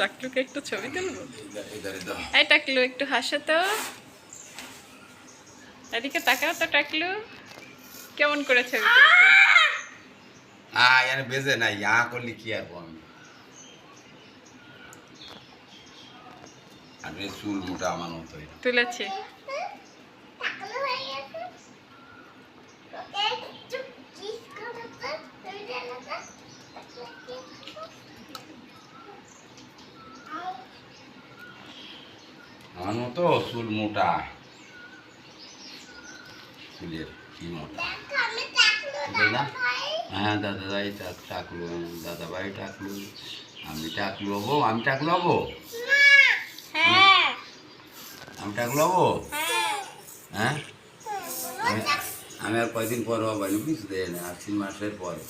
টাকলুকে একটু ছবি তুলবো। এই টাকলু একটু হাসো তো, এদিকে তাকাও তো টাকলু, কেমন করে ছবি তুলছো? यार बेजे ना यहाँ को लिखी यार वो अरे सूल मोटा मानो तो ये তুলেছি। मानो तो सूल मोटा सूलेर की मोटा ना हाँ दादा दाई टाकलू दादा भाई टाकलू আমি টাকলু হবো আমি টাকলু হবো আমি টাকলু হবো হ্যাঁ আমি আর কয়দিন পর হবো বুঝতে না 3 মাসের পরে